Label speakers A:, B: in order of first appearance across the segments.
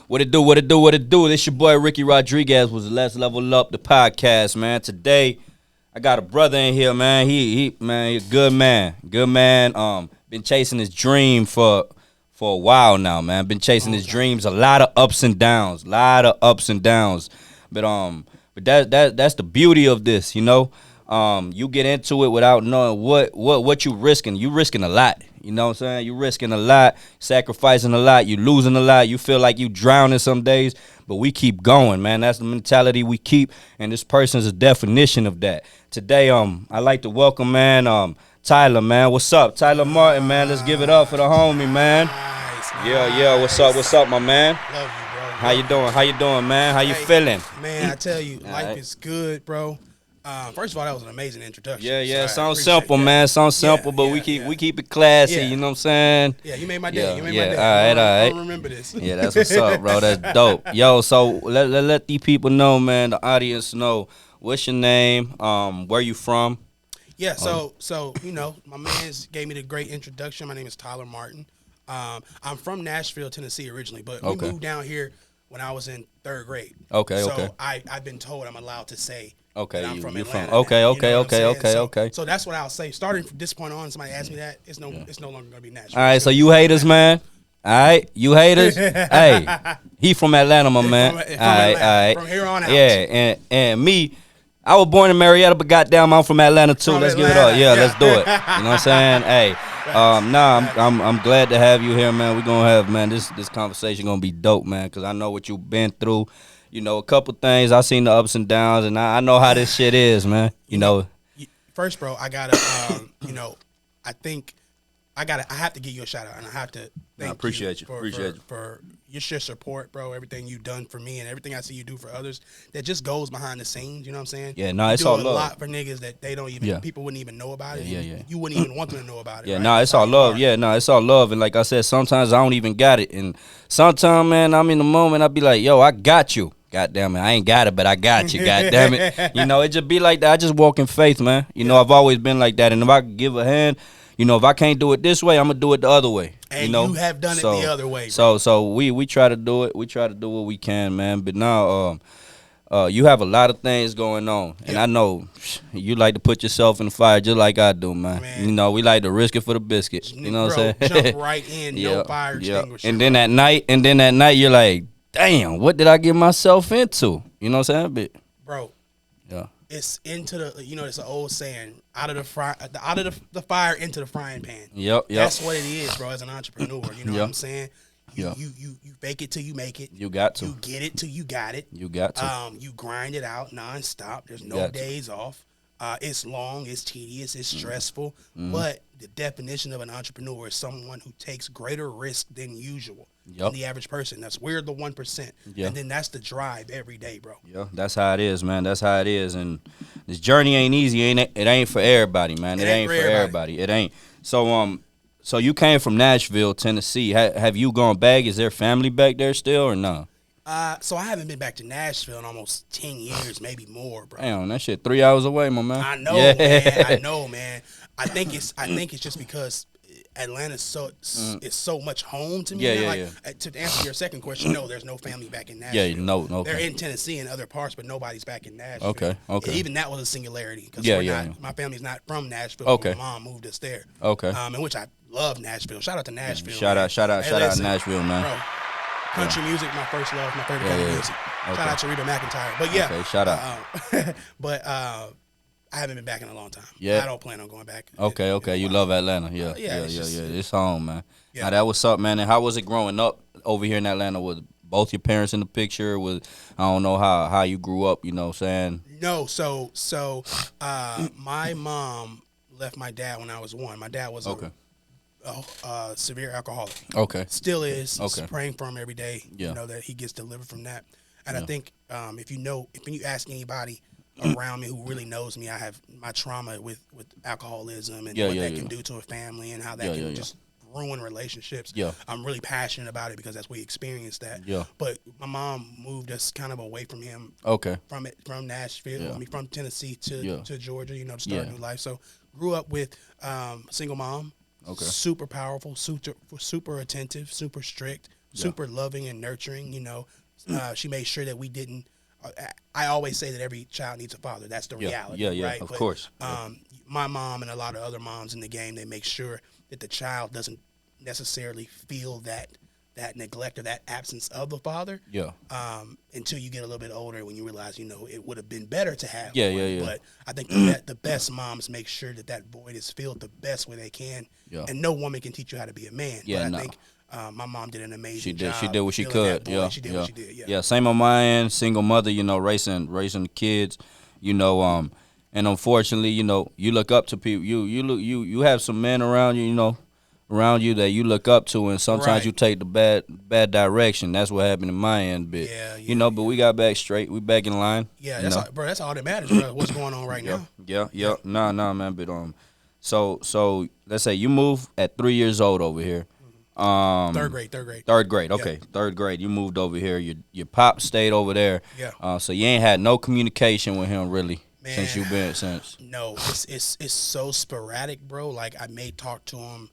A: What it do, what it do, what it do. This your boy Ricky Rodriguez with Let's Level Up the podcast, man. Today, I got a brother in here, man. He a good man. Good man. Been chasing his dream for a while now, man. Been chasing his dreams. A lot of ups and downs. But that's the beauty of this, you know. You get into it without knowing what you risking. You risking a lot. You know what I'm saying? You risking a lot, sacrificing a lot, you losing a lot. You feel like you drowning some days, but we keep going, man. That's the mentality we keep, and this person's a definition of that. Today, I'd like to welcome, man, Tyler, man. What's up? Tyler Martin, man. Let's give it up for the homie, man.
B: Nice.
A: Yeah. What's up, my man?
B: Love you, bro.
A: How you doing, man? How you feeling?
B: Man, I tell you, life
A: right.
B: is good, bro. First of all, that was an amazing introduction.
A: Yeah.
B: So
A: Sounds simple,
B: that.
A: man. Sounds simple, but we keep it classy.
B: Yeah.
A: You know what I'm saying?
B: Yeah, you made my day.
A: Yeah,
B: You made my day.
A: all right.
B: I don't remember this.
A: Yeah, that's what's up, bro. That's dope. Yo, so let these people know, man, the audience know what's your name, where you from.
B: Yeah, so you know, my man's gave me the great introduction. My name is Tyler Martin. I'm from Nashville, Tennessee originally, but we moved down here when I was in third grade.
A: Okay.
B: I've been told I'm allowed to say that I'm from
A: you're
B: Atlanta.
A: Okay.
B: So that's what I'll say. Starting from this point on, somebody asks me that, it's no longer gonna be Nashville.
A: All right, so you haters, man. All right, you haters. Hey, he from Atlanta, my man.
B: From
A: all right.
B: From here on out.
A: Yeah, and me, I was born in Marietta, but goddamn, I'm from Atlanta too. Let's give it up. Yeah, let's do it. You know what I'm saying? Hey, I'm glad to have you here, man. We're gonna have, man, this conversation gonna be dope, man, because I know what you've been through. You know, a couple things. I've seen the ups and downs, and I know how this shit is, man. You know.
B: First, bro, I gotta, I think I have to give you a shout out, and I have to thank
A: appreciate you
B: for your support, bro. Everything you've done for me, and everything I see you do for others, that just goes behind the scenes. You know what I'm saying?
A: Yeah, no,
B: you
A: it's
B: do
A: all
B: a
A: love.
B: lot for niggas that they don't even, people wouldn't even know about it.
A: Yeah.
B: You wouldn't even want them to know about it.
A: Yeah,
B: right?
A: no, it's all love. Yeah, no, it's all love. And like I said, sometimes I don't even got it. And sometimes, man, I'm in the moment. I be like, yo, I got you. God damn it. I ain't got it, but I got you. God damn it. You know, it just be like that. I just walk in faith, man. You know, I've always been like that. And if I could give a hand, you know, if I can't do it this way, I'm going to do it the other way.
B: And
A: you know?
B: you have done it the other way. Bro.
A: So we try to do it. We try to do what we can, man. But now, you have a lot of things going on. And I know you like to put yourself in the fire just like I do, man. You know, we like to risk it for the biscuit. You know what I'm saying?
B: Jump right in, no fire extinguisher.
A: And then at night, you're like, damn, what did I get myself into? You know what I'm saying?
B: Bro,
A: yeah.
B: It's into the, you know, it's an old saying, out of the fire into the frying pan.
A: Yep.
B: That's what it is, bro, as an entrepreneur. You know what I'm saying? You fake it till you make it.
A: You got to.
B: You get it till you got it.
A: You got to.
B: You grind it out nonstop. There's no days off. It's long, it's tedious, it's stressful. But the definition of an entrepreneur is someone who takes greater risk than usual. Than the average person. We're the 1%. And then that's the drive every day, bro.
A: Yeah, that's how it is, man. That's how it is. And this journey ain't easy. It ain't for everybody, man. It ain't for everybody. It ain't. So you came from Nashville, Tennessee. Have you gone back? Is there family back there still or no?
B: So I haven't been back to Nashville in almost 10 years, maybe more, bro.
A: Damn, that shit 3 hours away, my man.
B: I know, man. I know, man. I think it's just because Atlanta's it's so much home to me. To answer your second question, no, there's no family back in Nashville.
A: Yeah, no. Okay.
B: They're in Tennessee and other parts, but nobody's back in Nashville.
A: Okay.
B: And even that was a singularity because my family's not from Nashville.
A: Okay.
B: My mom moved us there.
A: Okay.
B: In which I love Nashville. Shout out to Nashville.
A: Shout out Nashville, man.
B: Bro, country music, my first love, my favorite kind of music.
A: Okay.
B: Shout out to Reba McEntire. But yeah.
A: Okay, shout out.
B: But I haven't been back in a long time.
A: Yeah.
B: I don't plan on going back.
A: Okay. You love Atlanta. Yeah. It's home, man.
B: Yeah.
A: Now, that what's up, man. And how was it growing up over here in Atlanta? Was both your parents in the picture? I don't know how you grew up, you know what I'm saying?
B: No, so my mom left my dad when I was 1. My dad was a severe alcoholic.
A: Okay.
B: Still is.
A: Okay.
B: Praying for him every day.
A: Yeah.
B: You know, that he gets delivered from that. And I think if you ask anybody around me who really knows me, I have my trauma with alcoholism and what that can do to a family and how that can just ruin relationships.
A: Yeah.
B: I'm really passionate about it because we experienced that.
A: Yeah.
B: But my mom moved us kind of away from him.
A: Okay.
B: From Nashville.
A: Yeah.
B: I mean, from Tennessee to Georgia, you know, to start a new life. So grew up with a single mom.
A: Okay.
B: Super powerful, super attentive, super strict. super loving and nurturing. She made sure that we didn't. I always say that every child needs a father. That's the reality, right?
A: Of course.
B: My mom and a lot of other moms in the game, they make sure that the child doesn't necessarily feel that neglect or that absence of the father.
A: Yeah.
B: Until you get a little bit older, when you realize, it would have been better to have.
A: Yeah.
B: But I think the best moms make sure that void is filled the best way they can.
A: Yeah.
B: And no woman can teach you how to be a man.
A: Yeah,
B: but I think my mom did an amazing
A: job.
B: She
A: did what she could. Yeah.
B: She did what she did.
A: Yeah. Same on my end. Single mother. Raising the kids. And unfortunately, you look up to people. You have some men around you. Around you that you look up to, and sometimes you take the bad direction. That's what happened in my end, bit. But we got back straight. We back in line.
B: Yeah, that's all that matters, bro. What's going on right now?
A: Yeah. Nah, man. But so let's say you move at 3 years old over here.
B: Third grade.
A: Third grade. Okay, third grade. You moved over here. Your pop stayed over there.
B: Yeah.
A: So you ain't had no communication with him really.
B: Man,
A: since you've been since.
B: No, it's so sporadic, bro. Like I may talk to him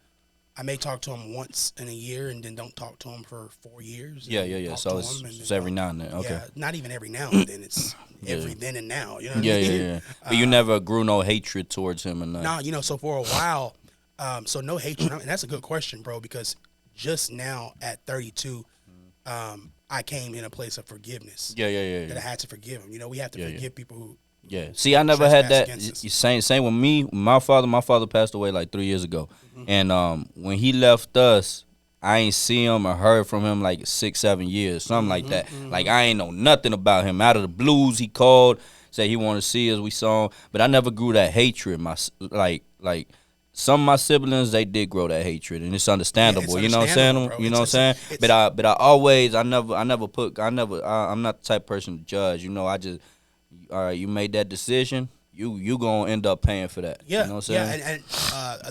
B: once in a year, and then don't talk to him for 4 years.
A: Yeah. So it's every now and then. Okay.
B: Yeah, not even every now and then. It's every then and now. You know what I mean?
A: Yeah. But you never grew no hatred towards him or nothing.
B: Nah, so for a while, so no hatred. And that's a good question, bro, because just now at 32, I came in a place of forgiveness.
A: Yeah.
B: That I had to forgive him. We have to forgive people who.
A: Yeah. See, I never had that. Same with me. My father passed away like 3 years ago. And when he left us, I ain't see him or heard from him like 6-7 years, something like that. Like I ain't know nothing about him. Out of the blues, he called, said he wanted to see us. We saw him, but I never grew that hatred. Like some of my siblings, they did grow that hatred, and it's understandable. You know what I'm saying?
B: Bro.
A: You know what I'm saying? But I'm not the type of person to judge. I just, all right, you made that decision. You gonna end up paying for that.
B: Yeah,
A: you know what I'm saying?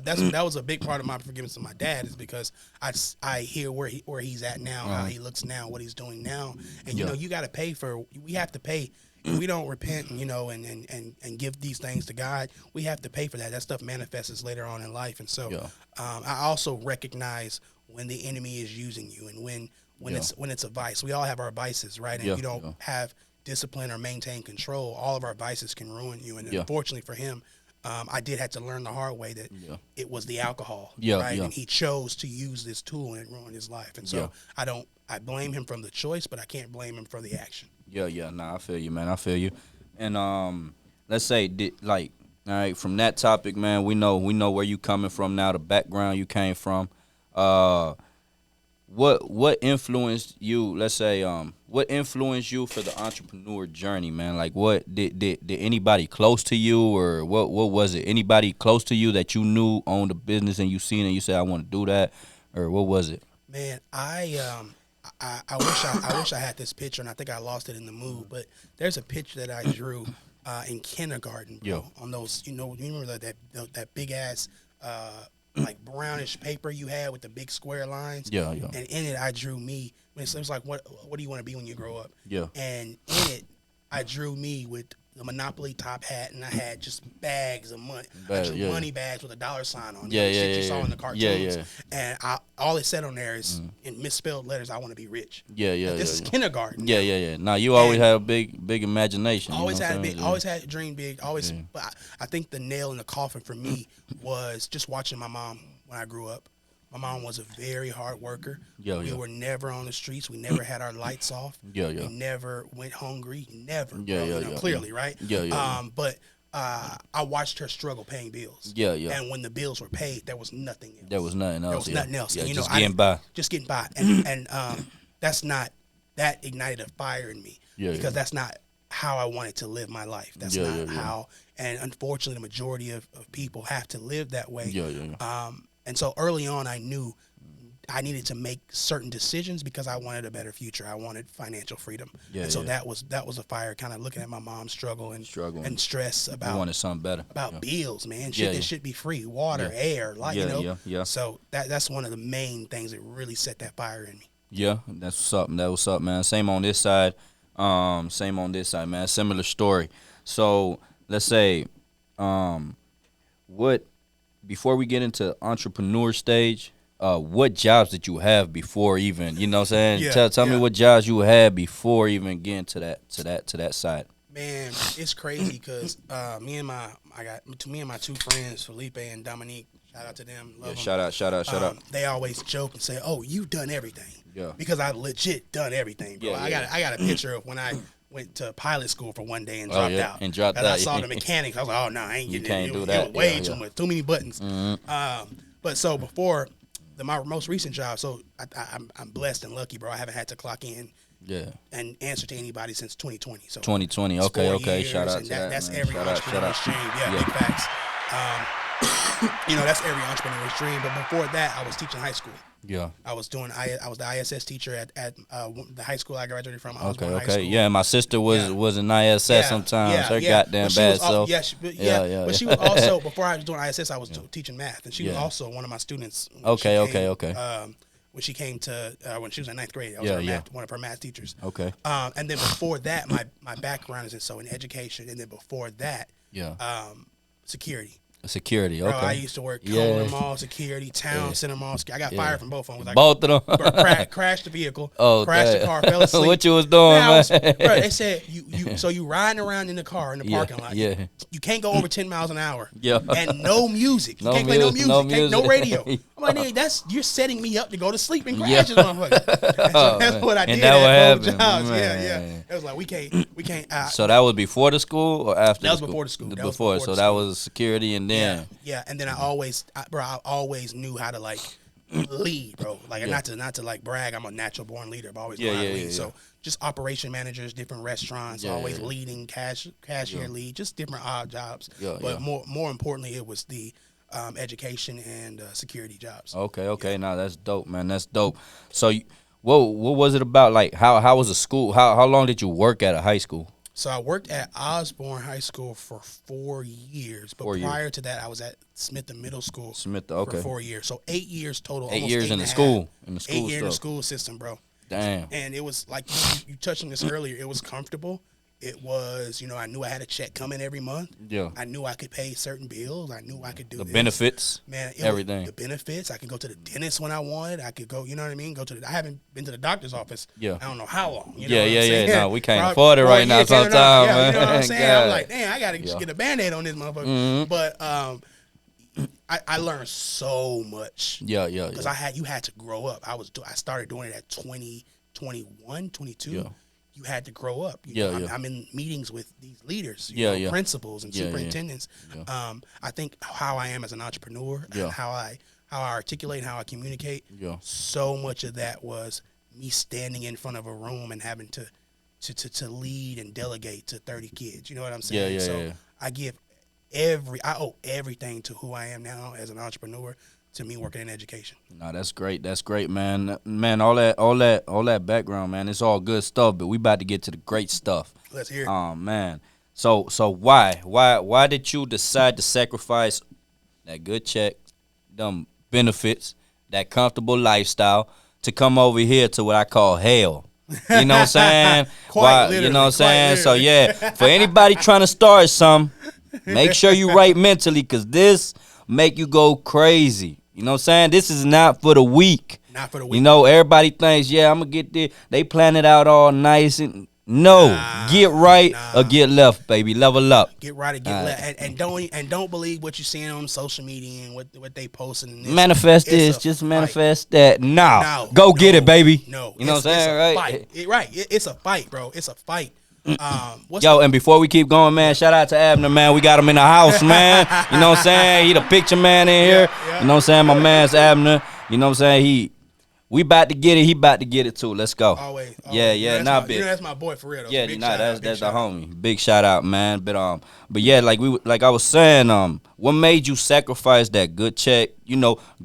B: And that was a big part of my forgiveness of my dad, is because I hear where he's at now, how he looks now, what he's doing now, and you got to pay for. We have to pay. If we don't repent, and give these things to God, we have to pay for that. That stuff manifests later on in life, and so I also recognize when the enemy is using you, and when it's a vice. We all have our vices, right? And if you don't have discipline or maintain control, all of our vices can ruin you. And unfortunately for him, I did have to learn the hard way that it was the alcohol, right? And he chose to use this tool, and it ruined his life. And so I blame him from the choice, but I can't blame him for the action.
A: Nah, I feel you, man. I feel you. And let's say, all right, from that topic, man, we know where you coming from now, the background you came from. What influenced you? Let's say, what influenced you for the entrepreneur journey, man? Like, what did anybody close to you, or what was it? Anybody close to you that you knew owned a business and you seen it and you said, I want to do that, or what was it?
B: Man, I wish I had this picture, and I think I lost it in the move. But there's a picture that I drew in kindergarten, bro. On those, you remember that big ass. Like brownish paper you had with the big square lines.
A: Yeah.
B: And in it, I drew me. It was like, what do you want to be when you grow up?
A: Yeah.
B: And in it, I drew me with the Monopoly top hat, and I had just bags of money. I drew money bags with a dollar sign on it. Shit you saw in the cartoons. And all it said on there is, in misspelled letters, I want to be rich. This is kindergarten.
A: Yeah. Now you always had a big imagination.
B: Always had to dream big. Always, but I think the nail in the coffin for me was just watching my mom when I grew up. My mom was a very hard worker. We were never on the streets. We never had our lights off. We never went hungry. Never. Clearly, right? But I watched her struggle paying bills. And when the bills were paid, there was nothing else.
A: There was nothing else.
B: And,
A: just getting by.
B: Just getting by. And that ignited a fire in me. Because that's not how I wanted to live my life. That's not how. And unfortunately, the majority of people have to live that way. And so early on, I knew I needed to make certain decisions because I wanted a better future. I wanted financial freedom. And so that was a fire, kind of looking at my mom's struggle and stress about.
A: You wanted something better.
B: About bills, man. Shit that should be free. Water, air, light, So that's one of the main things that really set that fire in me. Yeah,
A: that's what's up. That was up, man. Same on this side. Man. Similar story. So let's say, before we get into entrepreneur stage, what jobs did you have before even, you know what I'm saying?
B: Yeah,
A: Tell me what jobs you had before even getting to that side.
B: Man, it's crazy because me and my two friends, Felipe and Dominique. Shout out to them. Love them.
A: Shout out.
B: They always joke and say, "Oh, you've done everything."
A: Yeah.
B: Because I legit done everything, bro.
A: Yeah.
B: I got a picture of when I went to pilot school for one day and dropped out.
A: And dropped out.
B: I saw the mechanics. I was like, "Oh no, I ain't getting
A: can't
B: it.
A: do
B: It
A: that.
B: was way
A: Yeah.
B: too much, too many buttons." But so before my most recent job, so I'm blessed and lucky, bro. I haven't had to clock in.
A: Yeah.
B: And answer to anybody since 2020. So
A: 2020.
B: it's 4
A: Okay.
B: years,
A: Shout out
B: and
A: to that.
B: That's
A: Man.
B: every
A: Shout out.
B: entrepreneur's dream. Yeah, big facts. That's every entrepreneur's dream. But before that, I was teaching high school.
A: Yeah.
B: I was the ISS teacher at the high school I graduated from.
A: Okay.
B: High school.
A: Yeah, my sister was in ISS sometimes. Her goddamn bad self.
B: But she was also, before I was doing ISS, I was teaching math, and she was also one of my students.
A: Okay.
B: When she came to when she was in ninth grade, I was one of her math teachers.
A: Okay.
B: And then before that, my background is in education, and then before that, security.
A: Security, okay.
B: Bro, I used to work Kohler Mall security, Town Center Mall. I got fired from both of them.
A: Both of
B: them. Crashed the vehicle. Crashed the car. Fell asleep.
A: What you was doing, man?
B: Bro, they said you riding around in the car in the parking lot.
A: Yeah.
B: You can't go over 10 miles an hour.
A: Yeah.
B: And no music. You can't play no music. No radio. I'm like, nigga, you're setting me up to go to sleep and crash this motherfucker. So that's what I did.
A: And that what happened.
B: Yeah. It was like we can't.
A: So that was before the school or after?
B: That was before the school.
A: That was security, and then
B: and then I always knew how to lead, bro. Not to brag. I'm a natural born leader. I've always learned how to lead. So just operation managers, different restaurants, always leading, cashier lead, just different odd jobs. But more importantly, it was the education and security jobs.
A: Okay. Now that's dope, man. That's dope. So, what was it about? Like, how was the school? How long did you work at a high school?
B: So I worked at Osborne High School for 4 years, but prior to that, I was at Smith Middle School for 4 years. So 8 years total.
A: 8 years in the school.
B: 8 years in the school system, bro.
A: Damn.
B: And it was like you touched on this earlier. It was comfortable. It was, I knew I had a check coming every month.
A: Yeah.
B: I knew I could pay certain bills. I knew I could do
A: the
B: this.
A: Benefits.
B: Man,
A: everything.
B: The benefits. I could go to the dentist when I wanted. I could go, you know what I mean? I haven't been to the doctor's office.
A: Yeah.
B: I don't know how long. You know
A: No, we can't afford it right now sometimes, man.
B: You know what I'm saying? I'm like, damn, I got to get a Band-Aid on this motherfucker. Mm-hmm. But I learned so much.
A: Yeah.
B: Because you had to grow up. I started doing it at 20, 21, 22. Yeah. You had to grow up. I'm in meetings with these leaders, principals and superintendents. Yeah. I think how I am as an entrepreneur and how I articulate, how I communicate. Yeah. So much of that was me standing in front of a room and having to lead and delegate to 30 kids. You know what I'm saying? I owe everything to who I am now as an entrepreneur. To me, working in education. No,
A: that's great. That's great, man. Man, all that background, man. It's all good stuff. But we about to get to the great stuff.
B: Let's hear it.
A: Man. So why did you decide to sacrifice that good check, them benefits, that comfortable lifestyle to come over here to what I call hell? You know what I'm saying? You know what I'm saying? So for anybody trying to start something, make sure you right mentally, because this make you go crazy. You know what I'm saying? This is not for the weak.
B: Not for the weak.
A: You know, everybody thinks, I'm going to get this. They plan it out all nice. And get right or get left, baby. Level up.
B: Get right or get left. And don't believe what you're seeing on social media and what they posting.
A: Manifest this. Just manifest that. Go get it, baby.
B: No.
A: You know what I'm saying? Right?
B: It's a fight, bro. It's a fight.
A: And before we keep going, man, shout out to Abner, man. We got him in the house, man. You know what I'm saying? He the picture man in here. You know what I'm saying? My man's Abner. You know what I'm saying? We about to get it. He about to get it too. Let's go.
B: Always.
A: Yeah.
B: Big. That's my boy for real. Though.
A: Yeah, that's the homie. Big shout out, man. But yeah, like I was saying, what made you sacrifice that good check?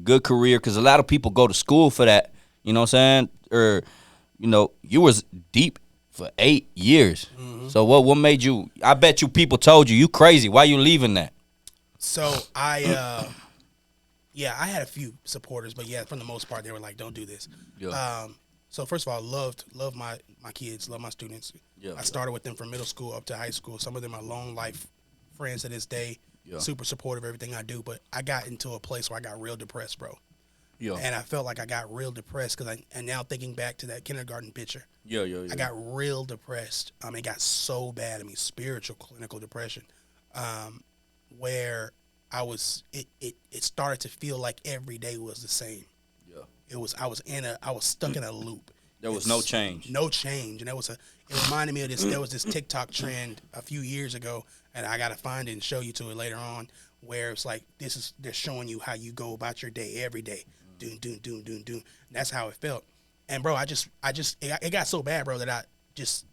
A: Good career? Because a lot of people go to school for that. You know what I'm saying? Or you was deep for 8 years. Mm-hmm. So what made you? I bet you people told you crazy. Why you leaving that?
B: So I had a few supporters, but for the most part they were like, don't do this. Yeah. So first of all, love my kids, love my students. Yeah. I started with them from middle school up to high school. Some of them are long life friends to this day. Yeah. Super supportive of everything I do, but I got into a place where I got real depressed, bro.
A: Yeah.
B: And I felt like I got real depressed and now thinking back to that kindergarten picture,
A: Yeah, yeah, yeah.
B: I got real depressed. It got so bad. I mean, spiritual clinical depression, where it started to feel like every day was the same.
A: Yeah.
B: I was stuck in a loop.
A: There was no change.
B: No change. And it reminded me of this. There was this TikTok trend a few years ago, and I got to find it and show you to it later on, where it's like, they're showing you how you go about your day every day. Doom, doom, doom, doom, doom. And that's how it felt. And bro, it got so bad, bro, that I just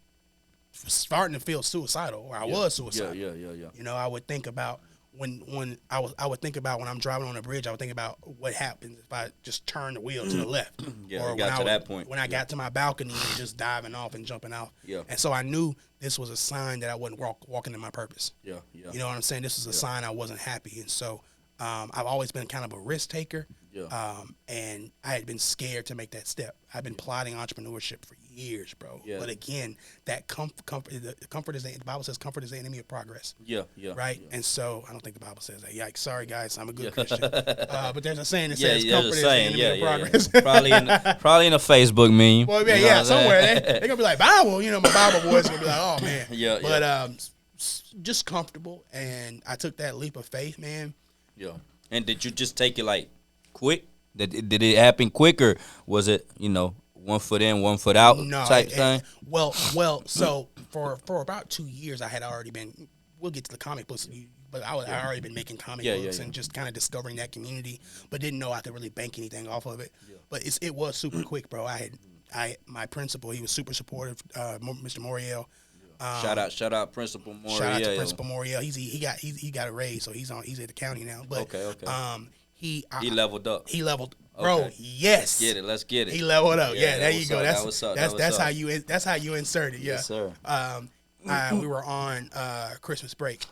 B: was starting to feel suicidal, or I was suicidal.
A: Yeah.
B: You know, I would think about when I'm driving on a bridge, I would think about what happens if I just turn the wheel to the left.
A: Yeah,
B: or
A: got to that point.
B: When I got to my balcony and just diving off and jumping off.
A: Yeah.
B: And so I knew this was a sign that I wasn't walking in my purpose.
A: Yeah.
B: You know what I'm saying? This was a sign I wasn't happy. And so I've always been kind of a risk taker.
A: Yeah.
B: And I had been scared to make that step. I've been plotting entrepreneurship for years, bro.
A: Yeah.
B: But again, that comfort is the Bible says comfort is the enemy of progress.
A: Yeah.
B: Right?
A: Yeah.
B: And so I don't think the Bible says that. Yikes. Sorry, guys. I'm a good Christian. But there's a saying that says comfort is the enemy of progress.
A: Probably in a Facebook meme.
B: Well, yeah, somewhere. They're going to be like, Bible. You know, my Bible boys going to be like, oh, man.
A: Yeah.
B: But just comfortable. And I took that leap of faith, man.
A: Yeah. And did you just take it like quick? Did it happen quick, or was it, 1 foot in, 1 foot out type thing?
B: Well. So for about 2 years, I had already been. We'll get to the comic books, but I already been making comic books and just kind of discovering that community, but didn't know I could really bank anything off of it. Yeah. But it was super quick, bro. My principal, he was super supportive, Mr. Moriel.
A: Shout out Principal Moriel.
B: Shout out to Principal Moriel. He got a raise, so he's at the county now. But
A: okay.
B: He
A: leveled up.
B: He leveled, bro.
A: Okay.
B: Yes.
A: Let's get it.
B: He leveled up. Yeah, there you go.
A: That's
B: how you insert it. Yeah.
A: Yes, sir.
B: We were on Christmas break.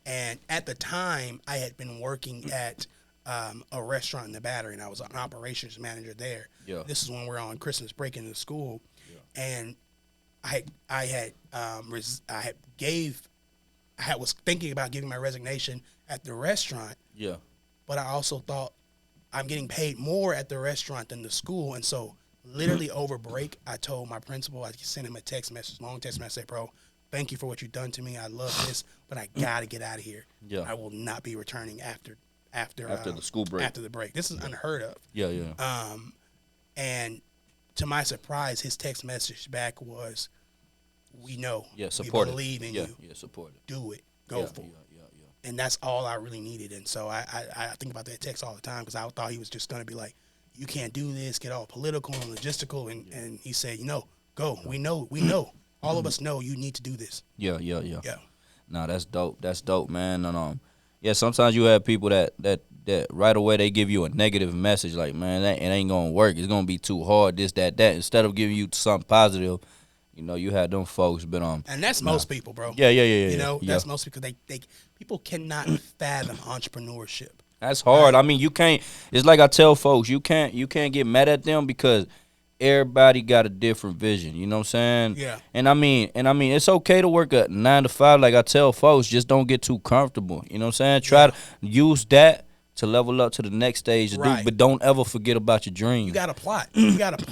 B: And at the time, I had been working at a restaurant in the Battery, and I was an operations manager there.
A: Yeah.
B: This is when we were on Christmas break in the school, and I was thinking about giving my resignation at the restaurant.
A: Yeah.
B: But I also thought I'm getting paid more at the restaurant than the school. And so literally over break, I told my principal, I sent him a long text message. I said, bro, thank you for what you've done to me. I love this, but I got to get out of here.
A: Yeah.
B: I will not be returning after
A: the school break.
B: After the break. This is unheard of.
A: Yeah.
B: And to my surprise, his text message back was, we know.
A: Yeah, support
B: we believe in you.
A: Yeah, support it.
B: Do it. Go for it. And that's all I really needed. And so I think about that text all the time, because I thought he was just going to be like, you can't do this, get all political and logistical. And he said, go. We know. All of us know you need to do this.
A: Yeah. No, that's dope, man. And sometimes you have people that right away they give you a negative message, like, man, it ain't gonna work. It's gonna be too hard. This, that. Instead of giving you something positive, you had them folks, but
B: and that's most people, bro.
A: Yeah.
B: That's most people. People cannot fathom entrepreneurship.
A: That's hard. Right? I mean, you can't. It's like I tell folks, you can't get mad at them because everybody got a different vision. You know what I'm saying?
B: Yeah.
A: And I mean, it's okay to work a 9 to 5. Like I tell folks, just don't get too comfortable. You know what I'm saying? Try to use that to level up to the next stage,
B: right.
A: But don't ever forget about your dream.
B: You got to plot.
A: Yeah.
B: You got to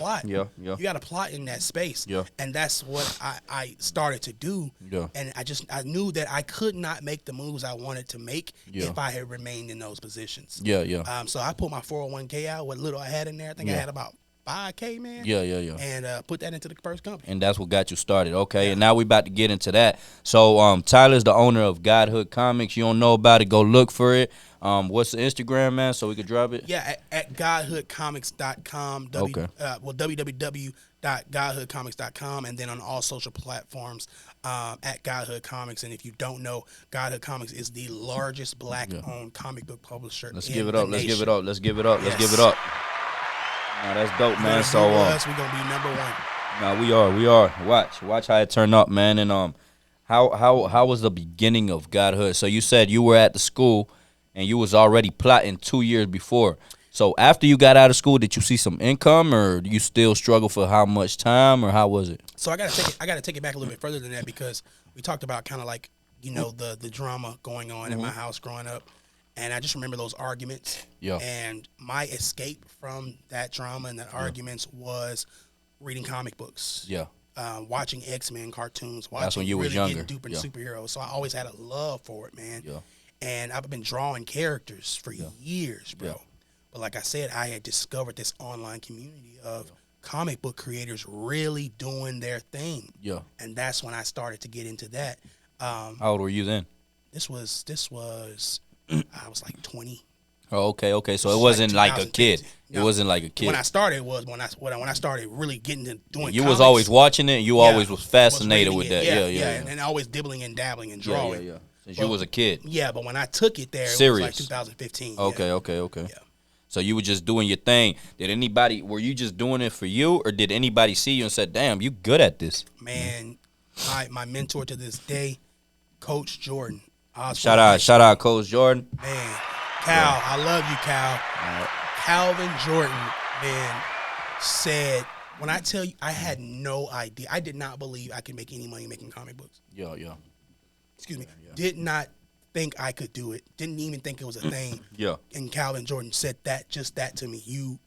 B: plot in that space.
A: Yeah.
B: And that's what I started to do.
A: Yeah.
B: And I knew that I could not make the moves I wanted to make if I had remained in those positions.
A: Yeah.
B: So I put my 401k out, what little I had in there. I think I had about $5K, man.
A: Yeah.
B: And put that into the first company.
A: And that's what got you started. Okay. And now we about to get into that. So Tyler's the owner of Godhood Comics. You don't know about it, go look for it. What's the Instagram, man, so we could drop it?
B: Yeah, at godhoodcomics.com. www.godhoodcomics.com, and then on all social platforms at Godhood Comics. And if you don't know, Godhood Comics is the largest black-owned comic book publisher.
A: Let's give it up. Let's give it up. Nah, that's dope, man. So
B: we're gonna be number one.
A: Nah, we are. Watch how it turn up, man. And how was the beginning of Godhood? So you said you were at the school and you was already plotting 2 years before. So after you got out of school, did you see some income, or do you still struggle for how much time, or how was it?
B: So I gotta take it back a little bit further than that, because we talked about kind of like the drama going on in my house growing up, And I just remember those arguments.
A: Yeah.
B: And my escape from that drama and that arguments was reading comic books.
A: Yeah.
B: Watching X-Men cartoons.
A: That's when you
B: really
A: was younger.
B: Getting deep into superheroes. So I always had a love for it, man.
A: Yeah.
B: And I've been drawing characters for years, bro.
A: Yeah.
B: But like I said, I had discovered this online community of comic book creators really doing their thing.
A: Yeah.
B: And that's when I started to get into that.
A: How old were you then?
B: This was I was like 20.
A: Oh, okay. So it wasn't like a kid.
B: No.
A: It wasn't like a kid.
B: When I started was when I started really getting to doing.
A: You
B: comics,
A: was always watching it. And you always was fascinated with that.
B: Yeah. And always dibbling and dabbling and drawing.
A: Yeah. Since you was a kid.
B: Yeah, but when I took it there, it
A: Serious.
B: was like 2015.
A: Okay.
B: Yeah.
A: So you were just doing your thing. Were you just doing it for you, or did anybody see you and said, "Damn, you good at this"?
B: Man, my mentor to this day, Coach Jordan.
A: Shout out, Coach Jordan.
B: Man, Cal, I love you, Cal.
A: Right.
B: Calvin Jordan, man, said, when I tell you, I had no idea. I did not believe I could make any money making comic books.
A: Yeah.
B: Excuse me. Did not think I could do it. Didn't even think it was a thing.
A: Yeah.
B: And Calvin Jordan said that to me. You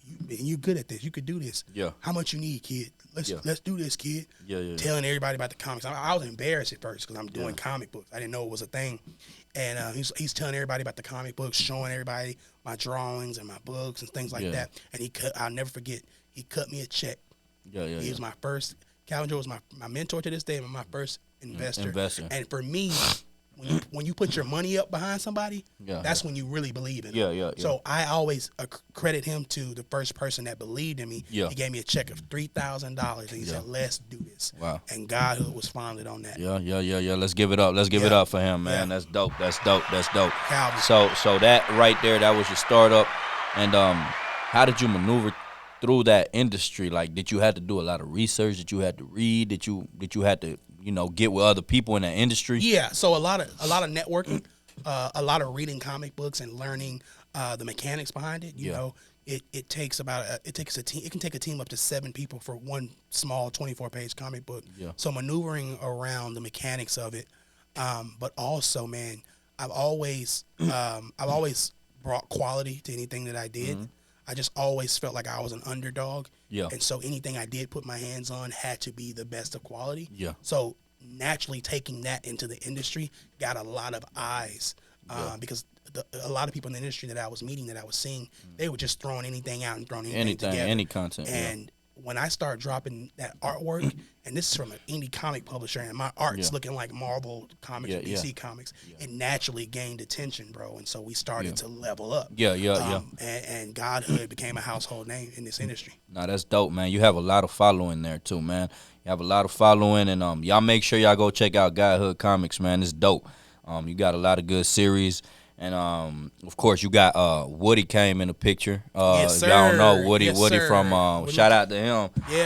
B: good at this. You could do this.
A: Yeah.
B: How much you need, kid? Let's do this, kid.
A: Yeah.
B: Telling everybody about the comics. I was embarrassed at first because I'm doing comic books. I didn't know it was a thing. And he's telling everybody about the comic books, showing everybody my drawings and my books and things like that. And I'll never forget, he cut me a check.
A: Yeah.
B: He was my first, Calvin Jordan was my mentor to this day, and my first investor. And for me, when you put your money up behind somebody, that's when you really believe in them.
A: Yeah.
B: So I always credit him to the first person that believed in me.
A: Yeah.
B: He gave me a check of $3,000, and he said, "Let's do this."
A: Wow.
B: And Godhood was founded on that.
A: Yeah. Let's give it up. Let's give it up for him, man. That's dope.
B: Calvin.
A: So that right there, that was your startup. And how did you maneuver through that industry? Like, did you have to do a lot of research? Did you have to read? Did you have to get with other people in that industry?
B: Yeah, so a lot of networking, a lot of reading comic books and learning the mechanics behind it. You know, it takes a team. It can take a team up to 7 people for one small 24-page comic book.
A: Yeah.
B: So maneuvering around the mechanics of it, but also, man, I've always brought quality to anything that I did. Mm-hmm. I just always felt like I was an underdog. Yeah. And so anything I did put my hands on had to be the best of quality. Yeah. So naturally taking that into the industry got a lot of eyes because a lot of people in the industry that I was meeting, that I was seeing, they were just throwing anything out and throwing anything together.
A: Any content.
B: And when I started dropping that artwork, and this is from an indie comic publisher, and my art's looking like Marvel Comics or DC Comics, it naturally gained attention, bro. And so we started to level up. And Godhood became a household name in this industry.
A: Nah, that's dope, man. You have a lot of following there too, man. You have a lot of following, and y'all make sure y'all go check out Godhood Comics, man. It's dope. You got a lot of good series. And of course, you got Woody came in the picture.
B: Yes, sir.
A: Y'all don't know Woody.
B: Yes,
A: Woody
B: sir.
A: from shout out to him. He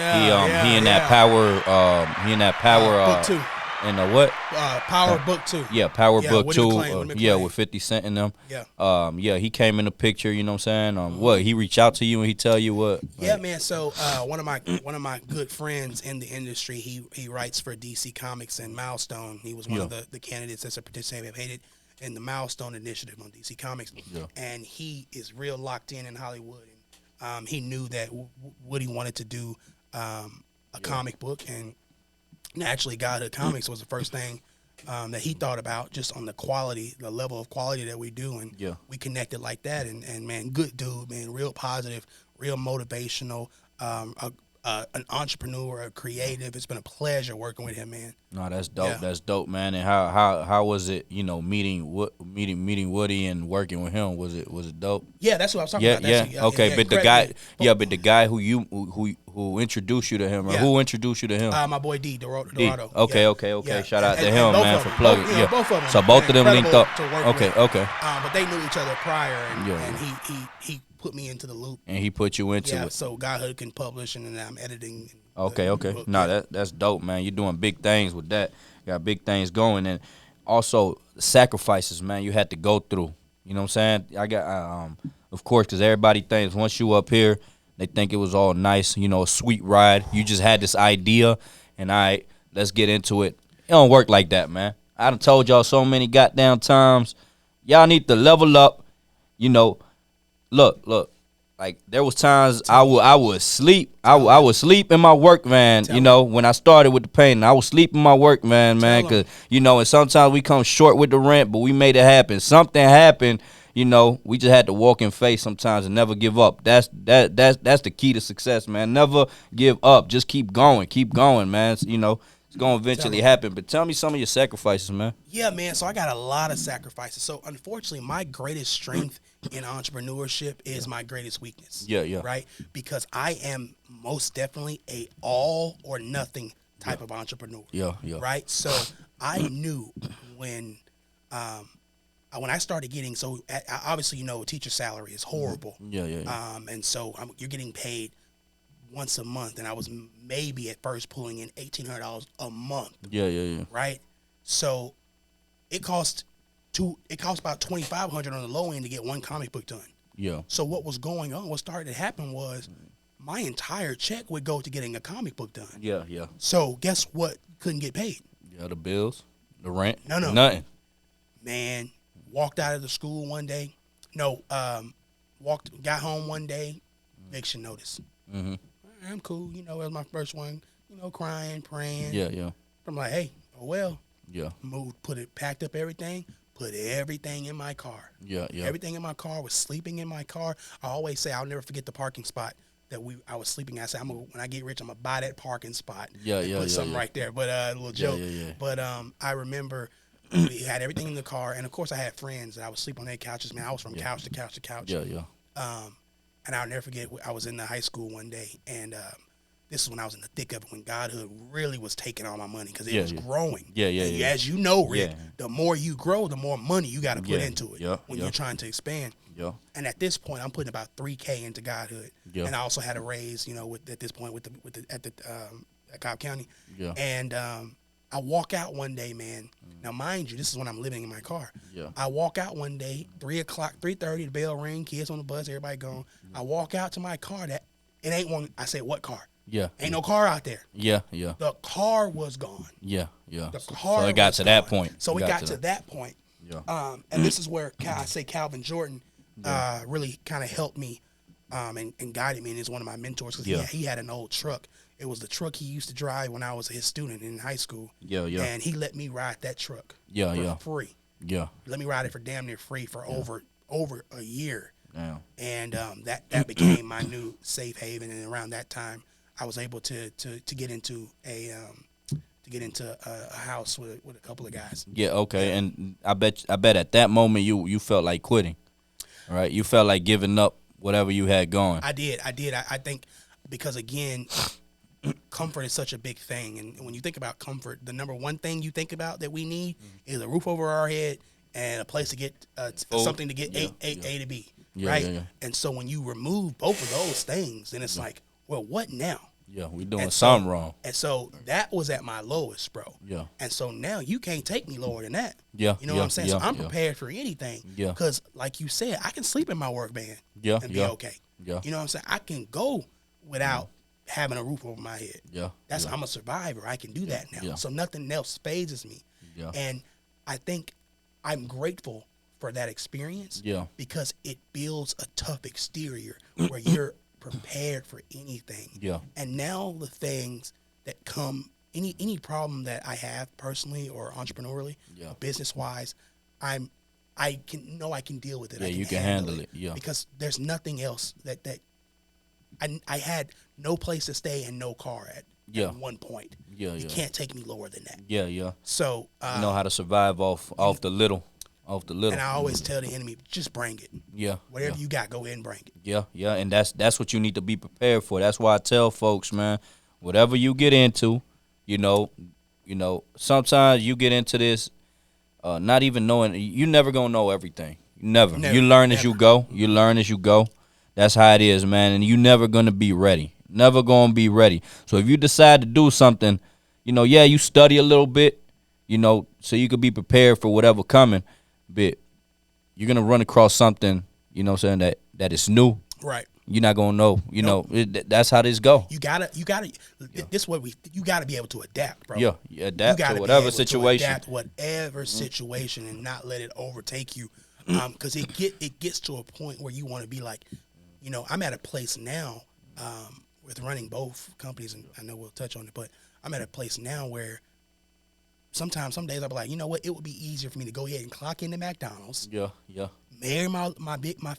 A: in that
B: Power. Book 2.
A: In the what?
B: Power Book 2.
A: Yeah, Power Book 2.
B: McClain.
A: With 50 Cent in them. Yeah. He came in the picture. You know what I'm saying? What he reached out to you and he tell you what?
B: Yeah, man. So one of my good friends in the industry, he writes for DC Comics and Milestone. He was one of the candidates that's participated in the Milestone Initiative on DC Comics, and he is real locked in Hollywood. And he knew that Woody wanted to do a comic book, and naturally, Godhood Comics was the first thing that he thought about, just on the quality, the level of quality that we do, and we connected like that. And man, good dude, man, real positive, real motivational. An entrepreneur, a creative. It's been a pleasure working with him, man.
A: No, that's dope. Yeah. That's dope, man. And how was it? Meeting Woody and working with him. Was it dope?
B: Yeah, that's what I was talking about.
A: Okay, but the guy who introduced you to him, or who introduced you to him?
B: My boy D. Dorado.
A: Okay. Shout out to him, man, for plugging.
B: Both of them.
A: So both of them linked up.
B: Okay.
A: But
B: they knew each other prior, and he put me into the loop.
A: And he put you into it.
B: So Godhood can publish, and then I'm editing.
A: Okay. No, that's dope, man. You're doing big things with that. You got big things going, and also sacrifices, man, you had to go through. You know what I'm saying? I got, of course, because everybody thinks once you up here, they think it was all nice, a sweet ride. You just had this idea, and let's get into it. It don't work like that, man. I done told y'all so many goddamn times. Y'all need to level up you know, look. Like there was times I would sleep. I would sleep in my work van. You know, when I started with the painting, I would sleep in my work van, man. Cause you know, and sometimes we come short with the rent, but we made it happen. Something happened. You know, we just had to walk in faith sometimes and never give up. That's the key to success, man. Never give up. Just keep going, man. You know, it's gonna eventually happen. But tell me some of your sacrifices, man.
B: Yeah, man. So I got a lot of sacrifices. So unfortunately, my greatest strength in entrepreneurship is my greatest weakness.
A: Yeah.
B: Right? Because I am most definitely a all or nothing type of entrepreneur.
A: Yeah.
B: Right? So I knew when I started getting, so obviously, you know, a teacher salary is horrible.
A: Yeah.
B: And so you're getting paid once a month, and I was maybe at first pulling in $1,800 a month.
A: Yeah.
B: Right? So it cost about $2,500 on the low end to get one comic book done.
A: Yeah.
B: So what started to happen was my entire check would go to getting a comic book done.
A: Yeah.
B: So guess what? Couldn't get paid.
A: Yeah, the bills, the rent,
B: No.
A: nothing.
B: Man, walked out of the school one day. Got home one day, eviction notice.
A: Mm-hmm.
B: I'm cool. You know, it was my first one. You know, crying, praying.
A: Yeah.
B: I'm like, hey, oh well.
A: Yeah.
B: Packed up everything, put everything in my car.
A: Yeah.
B: Everything in my car, was sleeping in my car. I always say I'll never forget the parking spot that I was sleeping at. I said, when I get rich, I'm gonna buy that parking spot.
A: Yeah.
B: Put something right there. But a little joke.
A: Yeah.
B: But I remember we had everything in the car, and of course I had friends that I would sleep on their couches. Man, I was from couch to couch to couch.
A: Yeah.
B: And I'll never forget, I was in the high school one day, and this is when I was in the thick of it, when Godhood really was taking all my money because it was growing.
A: Yeah.
B: As you know, Rick, the more you grow, the more money you got to put into it when you're trying to expand.
A: Yeah.
B: And at this point, I'm putting about $3K into Godhood. Yeah. And I also had a raise, you know, at this point at Cobb County.
A: Yeah.
B: And I walk out one day, man. Now, mind you, this is when I'm living in my car.
A: Yeah.
B: I walk out one day, 3:30, the bell ring, kids on the bus, everybody gone. I walk out to my car. That it ain't one. I said, what car?
A: Yeah.
B: Ain't no car out there.
A: Yeah.
B: The car was gone.
A: Yeah.
B: The car.
A: So it got to that point.
B: So we got to that point.
A: Yeah.
B: And this is where I say Calvin Jordan really kind of helped me and guided me, and is one of my mentors because he had an old truck. It was the truck he used to drive when I was his student in high school. Yeah. And he let me ride that truck for free. Yeah. Let me ride it for damn near free for over a year.
A: Damn.
B: And that became my new safe haven. And around that time, I was able to get into a house with a couple of guys.
A: Yeah. Okay. Yeah. And I bet at that moment you felt like quitting, right? You felt like giving up whatever you had going.
B: I did. I think because again, comfort is such a big thing, and when you think about comfort, the number one thing you think about that we need is a roof over our head and a place to get something to get A to B, right? Yeah. And so when you remove both of those things, then it's like, well, what now?
A: Yeah, we doing something wrong.
B: And so that was at my lowest, bro.
A: Yeah.
B: And so now you can't take me lower than that.
A: Yeah.
B: You know what I'm saying? So I'm prepared for anything. Yeah. Because like you said, I can sleep in my work van and be okay. Yeah. You know what I'm saying? I can go without having a roof over my head. Yeah. I'm a survivor. I can do that now. Yeah. So nothing else phases me. Yeah. And I think I'm grateful for that experience. Yeah. Because it builds a tough exterior where you're prepared for anything. Yeah. And now the things that come, any problem that I have personally or entrepreneurially, business wise, I can deal with it.
A: Yeah, you can handle it. Yeah.
B: Because there's nothing else that I had no place to stay and no car at one point. Yeah. You can't take me lower than that.
A: Yeah.
B: So
A: you know how to survive off the little. And
B: I always tell the enemy, just bring it. Yeah. Whatever you got, go ahead and bring it.
A: Yeah. And that's what you need to be prepared for. That's why I tell folks, man, whatever you get into, you know, sometimes you get into this not even knowing. You never gonna know everything. Never. You learn as you go. You learn as you go. That's how it is, man. And you never gonna be ready. Never gonna be ready. So if you decide to do something, you study a little bit, so you could be prepared for whatever coming. But you're gonna run across something, saying that is new.
B: Right.
A: You're not gonna know. That's how this go.
B: You gotta. This is what you gotta be able to adapt, bro.
A: Yeah, adapt to whatever situation.
B: Adapt whatever situation and not let it overtake you. Because it gets to a point where you want to be like, I'm at a place now with running both companies, and I know we'll touch on it, but I'm at a place now where sometimes, some days I'll be like, you know what? It would be easier for me to go ahead and clock into McDonald's.
A: Yeah, yeah.
B: Marry my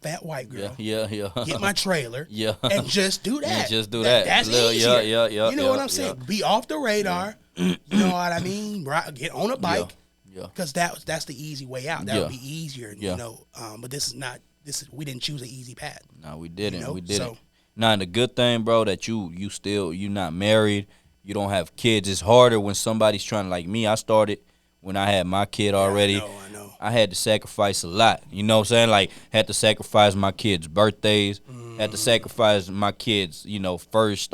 B: fat white girl.
A: Yeah.
B: Get my trailer.
A: Yeah.
B: And just do that.
A: And just do that.
B: That's easier.
A: Yeah.
B: You know what I'm saying? Be off the radar. You know what I mean? Right, get on a bike.
A: Yeah.
B: Because that's the easy way out. That would be easier.
A: Yeah.
B: But this is not. We didn't choose an easy path.
A: No, we didn't. We didn't.
B: So,
A: now, the good thing, bro, that you not married. You don't have kids. It's harder when somebody's trying to, like me. I started when I had my kid already.
B: I know.
A: I had to sacrifice a lot. You know what I'm saying? Like, had to sacrifice my kids' birthdays. Had to sacrifice my kids, first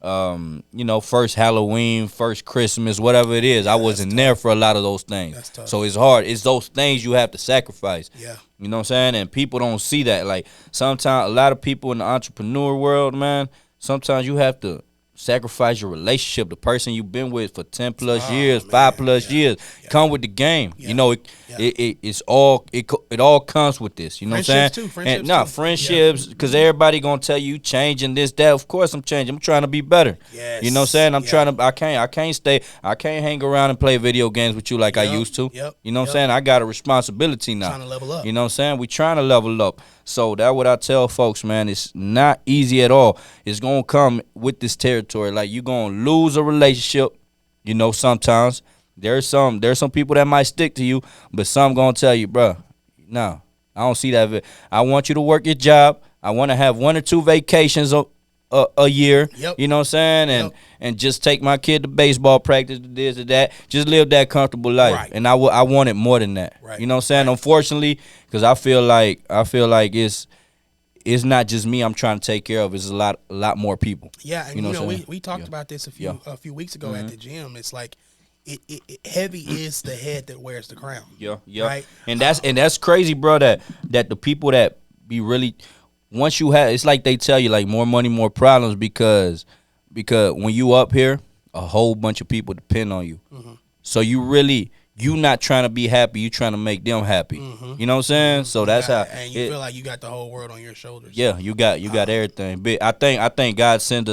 A: first Halloween, first Christmas, whatever it is. I wasn't there for a lot of those things.
B: That's tough.
A: So it's hard. It's those things you have to sacrifice.
B: Yeah.
A: You know what I'm saying? And people don't see that. Like, sometimes a lot of people in the entrepreneur world, man, sometimes you have to sacrifice your relationship, the person you've been with for 10 plus years, 5 plus years. Come with the game.
B: Yeah.
A: It all comes with this. You know what I'm saying? Friendships, because everybody gonna tell you changing this, that. Of course I'm changing. I'm trying to be better.
B: Yes.
A: You know what I'm saying? I can't hang around and play video games with you like I used to. You know what I'm saying? I got a responsibility now.
B: Trying to level up.
A: You know what I'm saying? We trying to level up. So that's what I tell folks, man. It's not easy at all. It's gonna come with this territory. Like, you gonna lose a relationship. Sometimes there's some people that might stick to you, but some gonna tell you, bro, no, I don't see that. I want you to work your job. I want to have 1 or 2 vacations a year. You know what I'm saying? And just take my kid to baseball practice, to this or that. Just live that comfortable life.
B: Right.
A: And I wanted more than that.
B: Right.
A: You know what I'm saying? Right. Unfortunately, because I feel like it's not just me I'm trying to take care of. It's a lot more people.
B: Yeah, and we talked about this a few weeks ago at the gym. It's like it heavy is the head that wears the crown. Yeah. Right?
A: And that's crazy, bro, that the people that be really, once you have, it's like they tell you, like, more money, more problems, because when you up here, a whole bunch of people depend on you. Mm-hmm. So you not trying to be happy, you trying to make them happy. Mm-hmm. You know what I'm saying? So that's how.
B: And you feel like you got the whole world on your shoulders.
A: Yeah, you got everything. But I think God sent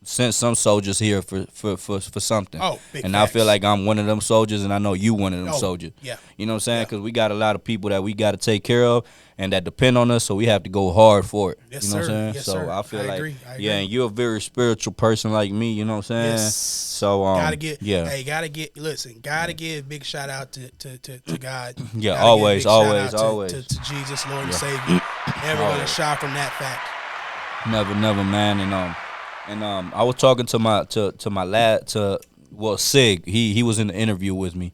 A: some soldiers here for something. Oh, big
B: and
A: facts. I feel like I'm one of them soldiers, and I know you one of them soldiers.
B: Yeah.
A: You know what I'm saying? Because we got a lot of people that we got to take care of and that depend on us, so we have to go hard for it.
B: Yes,
A: you know
B: sir.
A: what I'm saying?
B: Yes,
A: so
B: sir.
A: I feel
B: I agree.
A: and you're a very spiritual person like me, you know what I'm saying?
B: Yes.
A: So
B: gotta give big shout out to God.
A: Yeah, always.
B: To Jesus, Lord and Savior. Never gonna shy from that fact.
A: Never, man. And I was talking to my lad, Sig. He was in the interview with me.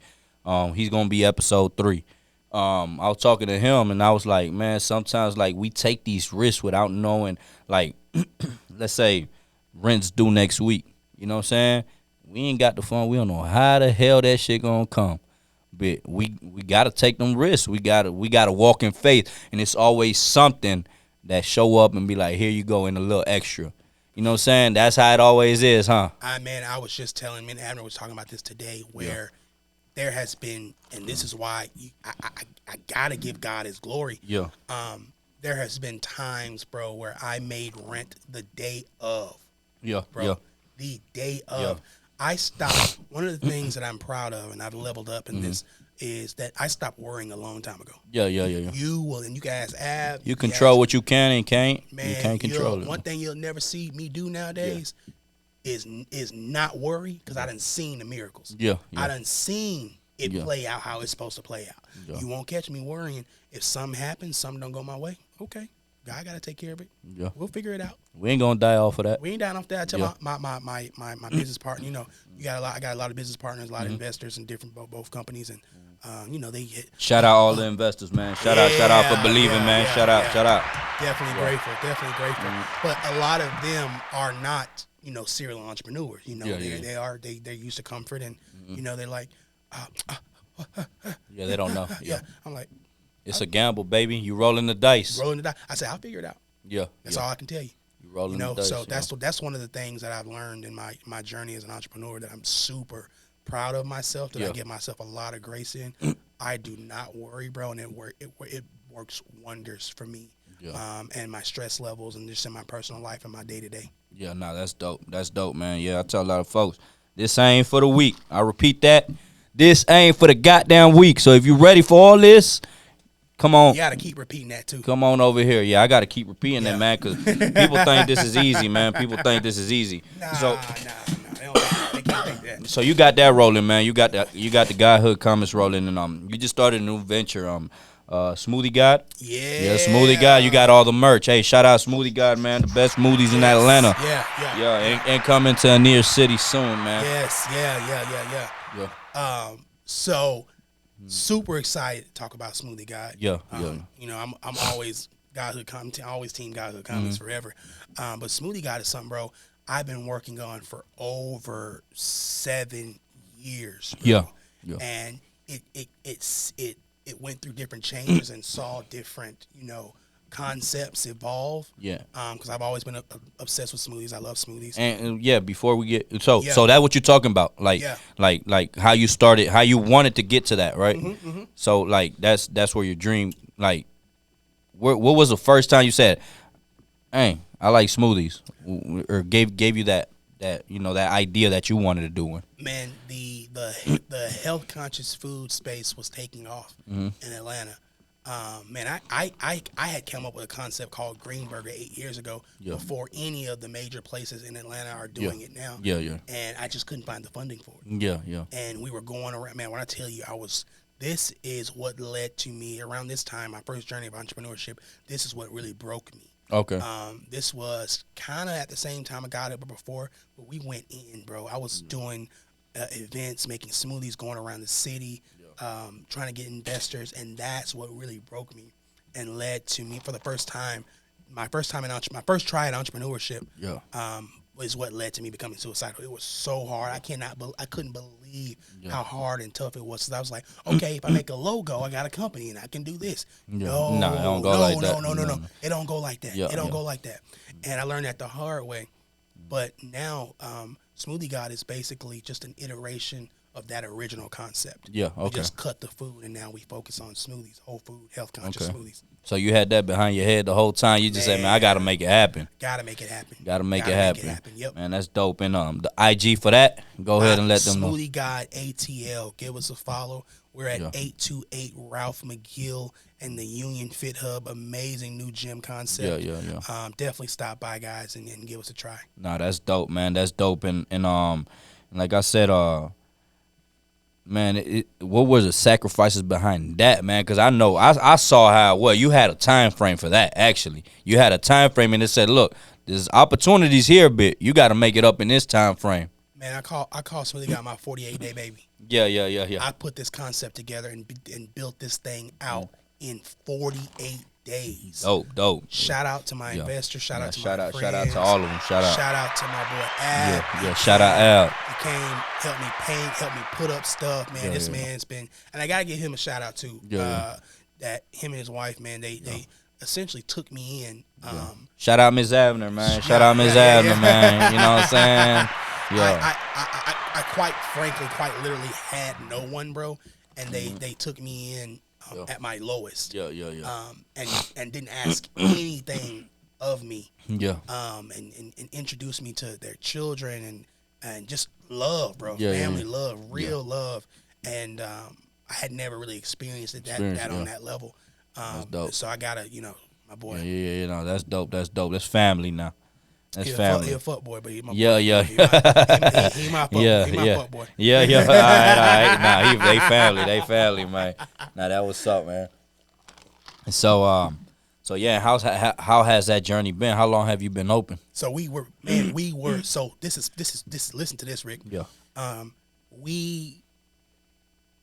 A: He's gonna be episode 3. I was talking to him, and I was like, man, sometimes, like, we take these risks without knowing, like, let's say rent's due next week. You know what I'm saying? We ain't got the fund. We don't know how the hell that shit gonna come. But we gotta take them risks. We gotta walk in faith, and it's always something that show up and be like, here you go, and a little extra. You know what I'm saying? That's how it always is, huh?
B: I was just telling, me and Abner was talking about this today, where there has been, and this is why I gotta give God His glory.
A: Yeah.
B: There has been times, bro, where I made rent the day of.
A: Yeah.
B: Bro,
A: yeah.
B: The day of. Yeah. I stopped. One of the things that I'm proud of, and I've leveled up in this, is that I stopped worrying a long time ago.
A: Yeah.
B: And you guys have.
A: You control what you can and can't.
B: Man,
A: you can't control it.
B: One thing you'll never see me do nowadays is not worry, because I done seen the miracles.
A: Yeah.
B: I done seen it play out how it's supposed to play out. Yeah. You won't catch me worrying if something happens, something don't go my way. Okay, God got to take care of it. Yeah, we'll figure it out.
A: We ain't gonna die off of that.
B: We ain't dying off that. I tell my business partner, I got a lot of business partners, a lot of investors in different both companies, and they get.
A: Shout out all the investors, man. Shout out for believing, man. Shout out.
B: Definitely grateful. But a lot of them are not, serial entrepreneurs. They're used to comfort, and they're like,
A: they don't know.
B: Yeah, I'm like,
A: it's a gamble, baby. You rolling the dice.
B: I say, I'll figure it out.
A: Yeah,
B: that's all I can tell you.
A: You rolling the dice.
B: So that's one of the things that I've learned in my journey as an entrepreneur, that I'm super proud of myself, that I give myself a lot of grace in. I do not worry, bro, and it works wonders for me.
A: Yeah.
B: And my stress levels and just in my personal life and my day to day.
A: Yeah, no, that's dope. That's dope, man. Yeah, I tell a lot of folks, this ain't for the week. I repeat that. This ain't for the goddamn week. So if you ready for all this, come on.
B: You got to keep repeating that too.
A: Come on over here. Yeah, I got to keep repeating that, man, because people think this is easy, man. People think this is easy.
B: Nah. They can't think that.
A: So you got that rolling, man. You got the Godhood comments rolling, and you just started a new venture, Smoothie God.
B: Yeah,
A: Smoothie God. You got all the merch. Hey, shout out Smoothie God, man. The best smoothies in Atlanta.
B: Yeah.
A: And coming to a near city soon, man.
B: Yes, yeah. So super excited to talk about Smoothie God.
A: Yeah.
B: You know, I'm always Godhood comments, always team Godhood comments forever. But Smoothie God is something, bro, I've been working on for over 7 years. Bro.
A: Yeah.
B: And it went through different changes and saw different, concepts evolve.
A: Yeah.
B: Because I've always been obsessed with smoothies. I love smoothies.
A: And before we get so that's what you're talking about, like how you started, how you wanted to get to that, right? So like that's where your dream, like, what was the first time you said, "Hey, I like smoothies," or gave you that that idea that you wanted to do one?
B: Man, the health conscious food space was taking off in Atlanta. Man, I had come up with a concept called Green Burger 8 years ago before any of the major places in Atlanta are doing it now.
A: Yeah.
B: And I just couldn't find the funding for it.
A: Yeah.
B: And we were going around, man, when I tell you this is what led to me around this time, my first journey of entrepreneurship. This is what really broke me.
A: Okay.
B: This was kind of at the same time I got it, but before, but we went in, bro. I was doing events, making smoothies, going around the city, trying to get investors, and that's what really broke me and led to me for the first time. My first try at entrepreneurship. Is what led to me becoming suicidal. It was so hard. I couldn't believe how hard and tough it was. So I was like, okay, if I make a logo, I got a company and I can do this. No, it don't go like that. No. It don't go like that. It don't go like that. And I learned that the hard way. But now, Smoothie God is basically just an iteration of that original concept.
A: Yeah, okay.
B: We just cut the food, and now we focus on smoothies, whole food, health conscious smoothies.
A: So you had that behind your head the whole time. You just said, man, I got to make it happen.
B: Got to make it happen.
A: Got to make it happen.
B: Yep.
A: Man, that's dope. And the IG for that, go ahead and let them know.
B: Smoothie God ATL. Give us a follow. We're at 828 Ralph McGill and the Union Fit Hub. Amazing new gym concept.
A: Yeah.
B: Definitely stop by, guys, and give us a try.
A: Nah, that's dope, man. That's dope. And like I said, man, what was the sacrifices behind that, man? Because I know I saw how you had a time frame for that. Actually, you had a time frame, and it said, "Look, there's opportunities here a bit. You got to make it up in this time frame."
B: Man, I call Smoothie God my 48-day baby.
A: Yeah.
B: I put this concept together and built this thing out in 48 days.
A: Dope.
B: Shout out to my investor. Shout out to my friends.
A: Shout out to all of them. Shout out
B: to my boy Al.
A: Yeah. Shout out Al.
B: He came, helped me paint, helped me put up stuff, man. This man's been, and I gotta give him a shout out too. That him and his wife, man, they essentially took me in.
A: Shout out Ms. Abner, man. Shout out Ms. Abner, man. You know what I'm saying?
B: Yeah. I quite frankly, quite literally had no one, bro, and they took me in at my lowest.
A: Yeah.
B: And didn't ask anything of me.
A: Yeah.
B: And introduced me to their children and just love, bro.
A: Yeah,
B: Family love, real love. And I had never really experienced it that on that level.
A: That's dope.
B: So I gotta, my boy.
A: Yeah. No, that's dope. That's family now. That's family.
B: He a fuck boy, but he my boy.
A: Yeah.
B: He my fuck boy. He my fuck boy.
A: Yeah. All right. Nah, they family, man. Nah, that was up, man. So yeah, how has that journey been? How long have you been open?
B: So we were so this is listen to this, Rick.
A: Yeah.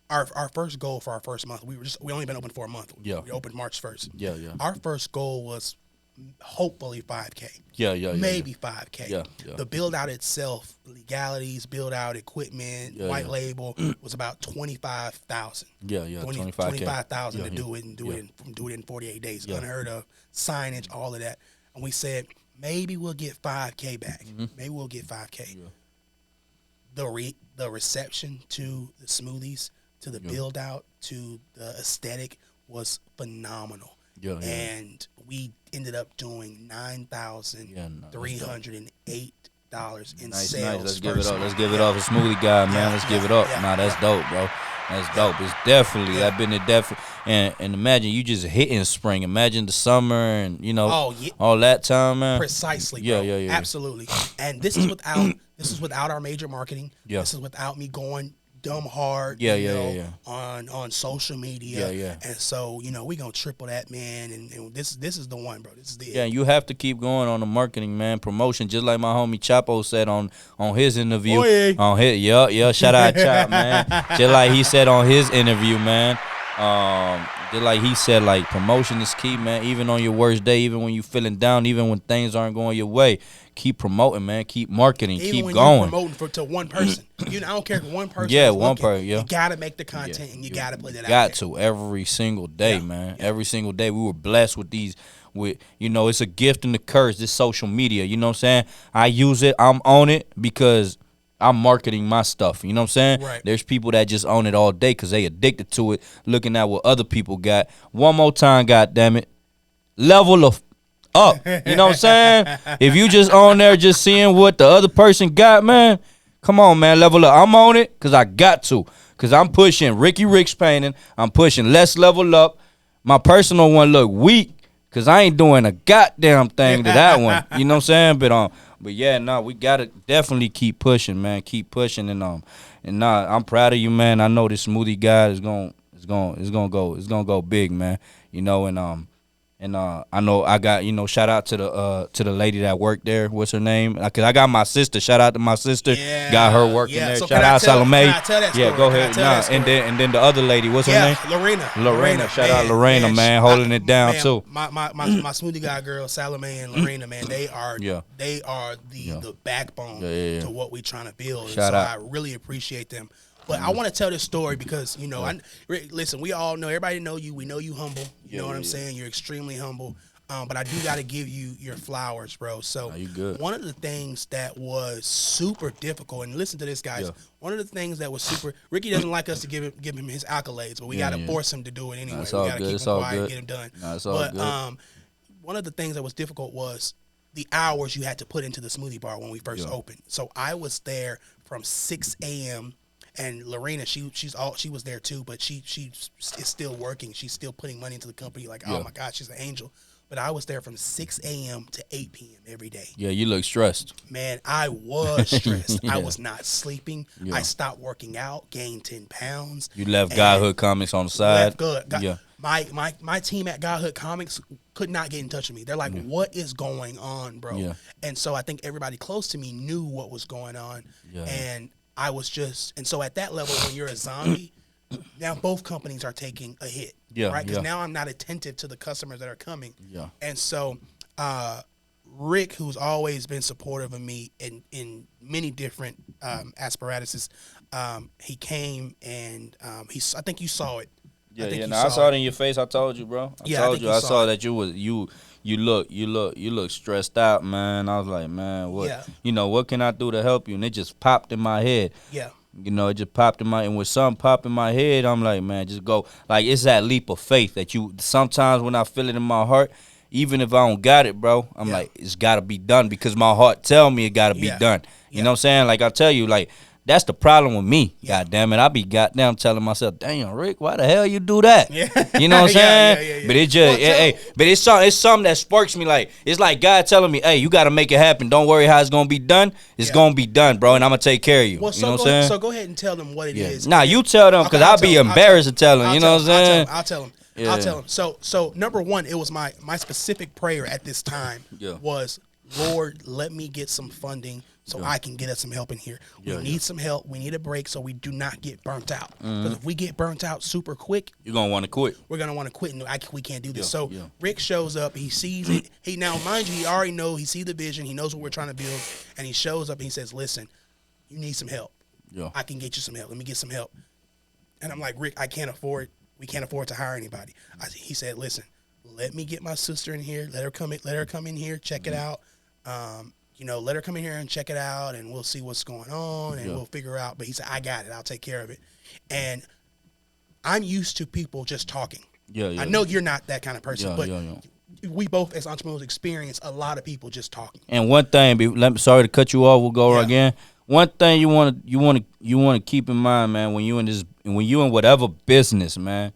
B: Our first goal for our first month, we only been open for a month.
A: Yeah.
B: We opened March 1st.
A: Yeah.
B: Our first goal was hopefully 5K.
A: Yeah.
B: Maybe 5K.
A: Yeah.
B: The build out itself, legalities, build out equipment, white label was about 25,000.
A: Yeah.
B: 25,000 to do it and do it in 48 days. Unheard of. Signage, all of that. And we said maybe we'll get 5K back. Maybe we'll get 5K. Yeah. The reception to the smoothies, to the build out, to the aesthetic was phenomenal. and we ended up doing $9,308 in sales.
A: Let's give it up. Let's give it up. A smoothie guy, man. Let's give it up. That's dope, bro. That's dope. It's definitely that been it definitely. And imagine you just hitting spring. Imagine the summer and all that time, man.
B: Precisely. Bro. Yeah. Absolutely. And this is without our major marketing. Yeah. This is without me going dumb hard. On social media. And so we gonna triple that, man. And this is the one, bro. This is the
A: yeah. You have to keep going on the marketing, man. Promotion, just like my homie Chapo said on his interview. On his shout out Chop, man. Just like he said on his interview, man. Just like he said, like promotion is key, man. Even on your worst day, even when you feeling down, even when things aren't going your way, keep promoting, man. Keep marketing, even keep when going. You're
B: promoting to one person. I don't care if one person.
A: One person. Yeah,
B: you gotta make the content and you gotta put that out.
A: Got to every single day, man. Every single day, we were blessed with these. It's a gift and a curse. This social media, you know what I'm saying? I use it. I'm on it because I'm marketing my stuff. You know what I'm saying?
B: Right.
A: There's people that just own it all day because they addicted to it, looking at what other people got. One more time, goddammit. Level of up. You know what I'm saying? If you just on there just seeing what the other person got, man, come on, man, level up. I'm on it because I got to. Because I'm pushing Ricky Rick's painting. I'm pushing Let's Level Up. My personal one look weak because I ain't doing a goddamn thing to that one. You know what I'm saying? But yeah, we gotta definitely keep pushing, man. Keep pushing, and I'm proud of you, man. I know this smoothie guy is gonna go big, man. And I know I got shout out to the lady that worked there. What's her name? Cause I got my sister. Shout out to my sister.
B: Yeah,
A: got her working there.
B: So
A: shout out Salome.
B: Yeah,
A: go ahead. And then the other lady. What's her name?
B: Lorena.
A: Shout out Lorena, man, holding it down too.
B: My smoothie guy girl Salome and Lorena, man, they are the backbone to what we trying to build.
A: Shout out.
B: I really appreciate them. But I want to tell this story because, listen, we all know, everybody know you. We know you humble. You know what I'm saying? You're extremely humble. But I do got to give you your flowers, bro. So
A: you good.
B: One of the things that was super difficult, and listen to this, guys. One of the things that was super, Ricky doesn't like us to give him his accolades, but we got to force him to do it anyway. We got to keep him quiet and get him done.
A: But
B: one of the things that was difficult was the hours you had to put into the smoothie bar when we first opened. So I was there from 6 a.m., and Lorena, she was there too, but she is still working. She's still putting money into the company. Like, oh my God, she's an angel. But I was there from 6 a.m. to 8 p.m. every day.
A: Yeah, you look stressed.
B: Man, I was stressed. I was not sleeping. I stopped working out, gained 10 pounds.
A: You left Godhood Comics on the side.
B: My team at Godhood Comics could not get in touch with me. They're like, what is going on, bro?
A: Yeah.
B: And so I think everybody close to me knew what was going on.
A: Yeah.
B: And I was and so at that level, when you're a zombie, now both companies are taking a hit, right? Because now I'm not attentive to the customers that are coming.
A: Yeah.
B: And so Rick, who's always been supportive of me in many different apparatuses, he came and I think you saw it.
A: I saw it in your face. I told you, bro. I saw that you look stressed out, man. I was like, man, what? Yeah. What can I do to help you? And it just popped in my head.
B: Yeah.
A: It just popped in and when something popped in my head, I'm like, man, just go. Like, it's that leap of faith that sometimes when I feel it in my heart, even if I don't got it, bro, I'm like, it's got to be done because my heart tell me it got to be done. You know what I'm saying? Like, I tell you, like, that's the problem with me. God damn it. I be goddamn telling myself, damn, Rick, why the hell you do that? Yeah. You know what I'm saying? But it just, but it's something that sparks me. Like, it's like God telling me, hey, you got to make it happen. Don't worry how it's going to be done. It's going to be done, bro, and I'm going to take care of you.
B: Well,
A: you know what I'm saying?
B: So go ahead and tell them what it is.
A: Nah, you tell them because I'll be embarrassed to tell them. You know what I'm saying?
B: I'll tell them. Yeah. I'll tell them. So number one, it was my specific prayer at this time was, Lord, let me get some funding so I can get us some help in here. We need some help. We need a break so we do not get burnt out. Because if we get burnt out super quick,
A: you're going to want to quit.
B: We're going to want to quit, and we can't do this. Rick shows up. He sees it. Now, mind you, he already knows. He sees the vision. He knows what we're trying to build. And he shows up, and he says, listen, you need some help.
A: Yeah.
B: I can get you some help. Let me get some help. And I'm like, Rick, I can't afford. We can't afford to hire anybody. He said, listen, let me get my sister in here. Let her come in here, check it out. Let her come in here and check it out, and we'll see what's going on, and we'll figure out. But he said, I got it. I'll take care of it. And I'm used to people just talking.
A: Yeah.
B: I know you're not that kind of person,
A: Yeah,
B: but
A: yeah.
B: we both as entrepreneurs experience a lot of people just talking.
A: And one thing, sorry to cut you off. We'll go again. One thing you want to keep in mind, man, when you in whatever business, man.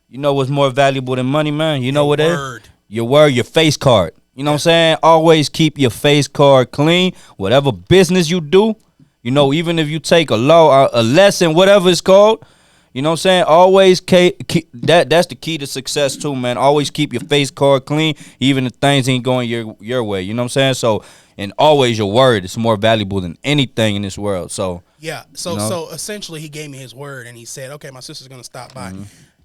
A: You know what's more valuable than money, man? You know what it is? Your word, your face card. You know what I'm saying? Always keep your face card clean. Whatever business you do, you know, even if you take a lesson, whatever it's called, you know what I'm saying? Always that's the key to success too, man. Always keep your face card clean, even if things ain't going your way. You know what I'm saying? So, and always your word is more valuable than anything in this world. So
B: yeah. So essentially, he gave me his word, and he said, "Okay, my sister's gonna stop by."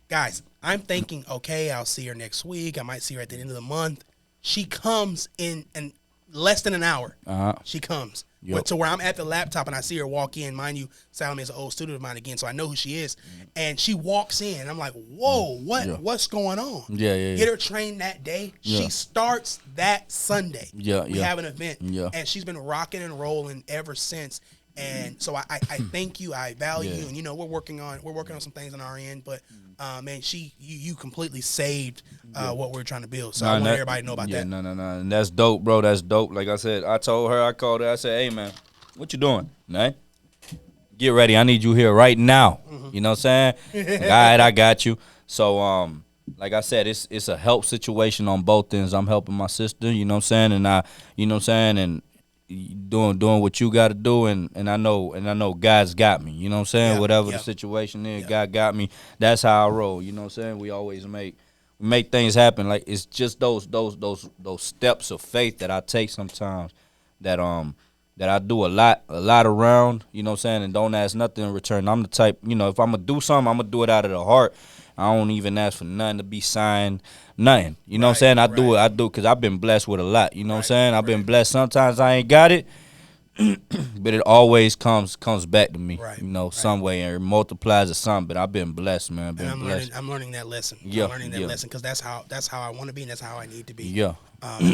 B: Guys, I'm thinking, okay, I'll see her next week. I might see her at the end of the month. She comes in less than an hour. She comes.
A: Yep.
B: To where I'm at the laptop and I see her walk in. Mind you, Salome is an old student of mine again, so I know who she is. And she walks in, and I'm like, whoa, what's going on?
A: Yeah.
B: Get her trained that day. She starts that Sunday. We have an event. And she's been rocking and rolling ever since. And so I thank you, I value you, and you know we're working on some things on our end, but man, you completely saved what we're trying to build. So I want everybody to know about that.
A: No, and that's dope, bro. That's dope. Like I said, I told her, I called her, I said, hey man, what you doing, man? Get ready, I need you here right now. You know what I'm saying? Like, all right, I got you. So like I said, it's a help situation on both ends. I'm helping my sister, you know what I'm saying, and you know what I'm saying, and doing what you got to do, and I know God's got me. You know what I'm saying? Whatever the situation is, God got me. That's how I roll. You know what I'm saying? We always make things happen. Like it's just those steps of faith that I take sometimes that I do a lot around. You know what I'm saying? And don't ask nothing in return. I'm the type, you know, if I'm gonna do something, I'm gonna do it out of the heart. I don't even ask for nothing to be signed, nothing. You know what I'm saying? I do because I've been blessed with a lot. You know what I'm saying? I've been blessed. Sometimes I ain't got it, but it always comes back to me. You know, some way, and it multiplies or something. But I've been blessed, man.
B: I'm learning that lesson. I'm learning that lesson because that's how I want to be and that's how I need to be.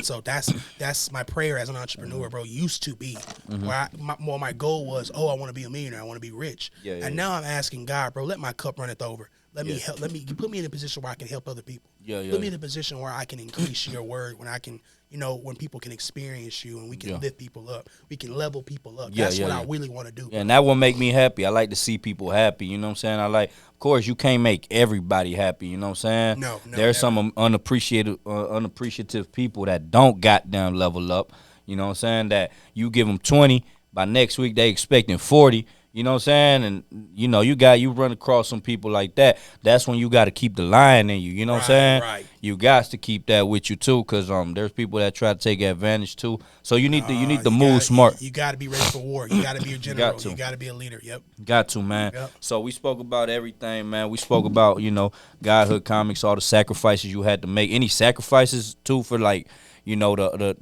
B: So that's my prayer as an entrepreneur, bro. Used to be where my goal was, I want to be a millionaire. I want to be rich. And now I'm asking God, bro, let my cup runneth over. Let me help. Put me in a position where I can help other people. Put me in a position where I can increase your word. When I can, you know, when people can experience you and we can lift people up, we can level people up. That's what I really want to do.
A: And that will make me happy. I like to see people happy. You know what I'm saying? Of course, you can't make everybody happy. You know what I'm saying?
B: No.
A: There's some unappreciative people that don't goddamn level up. You know what I'm saying? That you give them 20, by next week they expecting 40. You know what I'm saying? And, you know, you run across some people like that. That's when you got to keep the lion in you. You know what I'm saying? You got to keep that with you, too, because there's people that try to take advantage, too. So you need to move smart.
B: You got to be ready for war. You got to be a general. You got to be a leader.
A: Got to, man. So we spoke about everything, man. We spoke about, you know, Godhood Comics, all the sacrifices you had to make. Any sacrifices, too, for, like, you know, the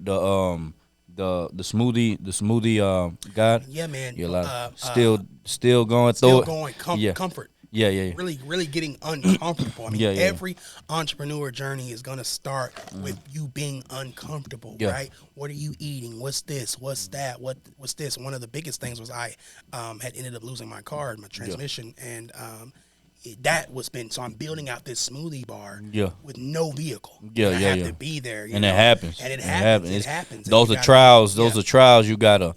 A: smoothie God.
B: Yeah, man.
A: You're like, still going through it.
B: Comfort.
A: Yeah.
B: Really getting uncomfortable. I mean, every entrepreneur journey is gonna start with you being uncomfortable, right? What are you eating? What's this? What's that? What's this? One of the biggest things was I had ended up losing my car, my transmission, and so I'm building out this smoothie bar with no vehicle. I have to be there.
A: It happens.
B: And it happens.
A: Those are trials. Those are trials you gotta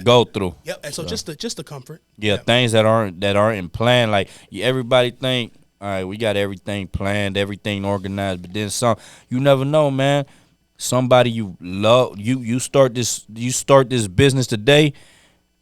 A: go through.
B: And so just the comfort.
A: Things that aren't in plan. Like everybody think, all right, we got everything planned, everything organized, but then some. You never know, man. Somebody you love, you start this business today.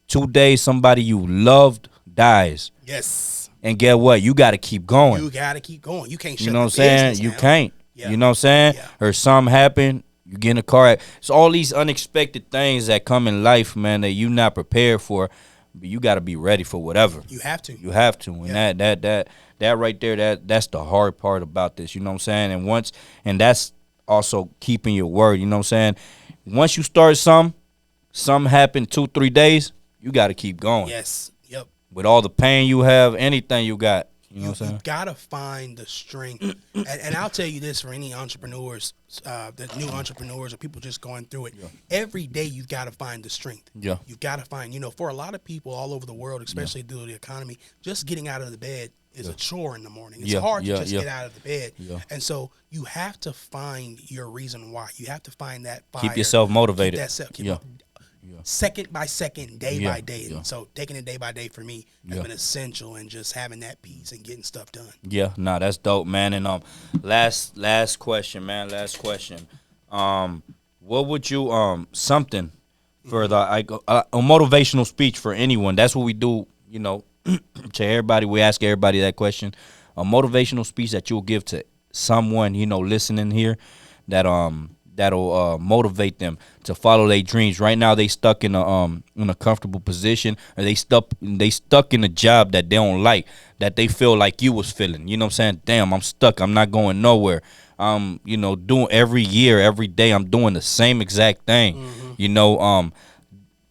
A: 2 days, somebody you loved dies.
B: Yes.
A: And get what? You got to keep going.
B: You got to keep going. You can't shut
A: You know what I'm
B: saying?
A: You can't. You know what I'm saying? Or something happen, you get in a car. It's all these unexpected things that come in life, man, that you're not prepared for. But you got to be ready for whatever.
B: You have to.
A: And that right there, that's the hard part about this. You know what I'm saying? And that's also keeping your word. You know what I'm saying? Once you start something happen 2-3 days, you got to keep going.
B: Yes.
A: With all the pain you have, anything you got. You know what I'm saying?
B: You gotta find the strength, and I'll tell you this for any entrepreneurs, the new entrepreneurs or people just going through it. Every day you've got to find the strength. You've got to find, for a lot of people all over the world, especially due to the economy, just getting out of the bed is a chore in the morning. It's hard to just get out of the bed.
A: Yeah.
B: And so you have to find your reason why. You have to find that fire.
A: Keep yourself motivated.
B: Second by second, day by day. And so taking it day by day for me has been essential, and just having that peace and getting stuff done.
A: Yeah, nah, that's dope, man. And last question, man. What would you something for the a motivational speech for anyone? That's what we do, you know, to everybody. We ask everybody that question. A motivational speech that you'll give to someone, you know, listening here, that that'll motivate them to follow their dreams. Right now, they stuck in a comfortable position, or they stuck in a job that they don't like, that they feel like you was feeling. You know what I'm saying? Damn, I'm stuck. I'm not going nowhere. You know, doing every year, every day, I'm doing the same exact thing. Mm-hmm. You know,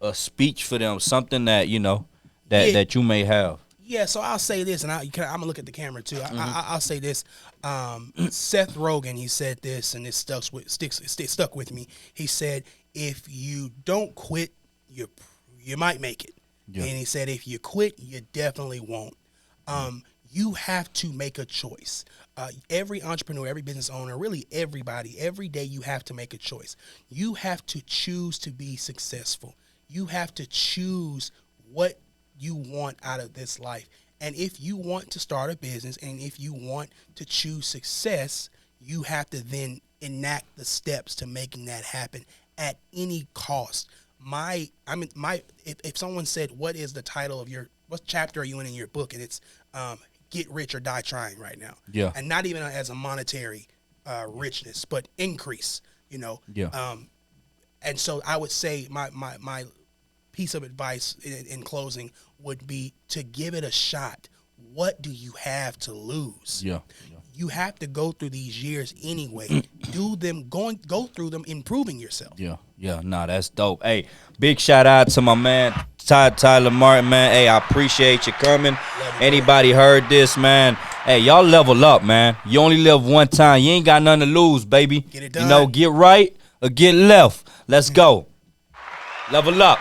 A: a speech for them, something that, you know, that you may have.
B: Yeah, so I'll say this, and I'm gonna look at the camera too. I'll say this. Seth Rogen, he said this, and it stuck with me. He said, "If you don't quit, you might make it." Yeah. And he said, "If you quit, you definitely won't." You have to make a choice. Every entrepreneur, every business owner, really everybody, every day you have to make a choice. You have to choose to be successful. You have to choose what you want out of this life. And if you want to start a business, and if you want to choose success, you have to then enact the steps to making that happen at any cost. If someone said, what is the title of what chapter are you in your book? And it's Get Rich or Die Trying right now. Yeah. And not even as a monetary richness, but increase, you know. Yeah. And so I would say my piece of advice in closing would be to give it a shot. What do you have to lose? Yeah. You have to go through these years anyway. Go through them, improving yourself. Yeah. Nah,
A: that's dope. Hey, big shout out to my man Tyler Martin, man. Hey, I appreciate you coming. Anybody heard this, man? Hey, y'all level up, man. You only live one time. You ain't got nothing to lose, baby.
B: Get it done.
A: You know, get right or get left. Let's go. Level up.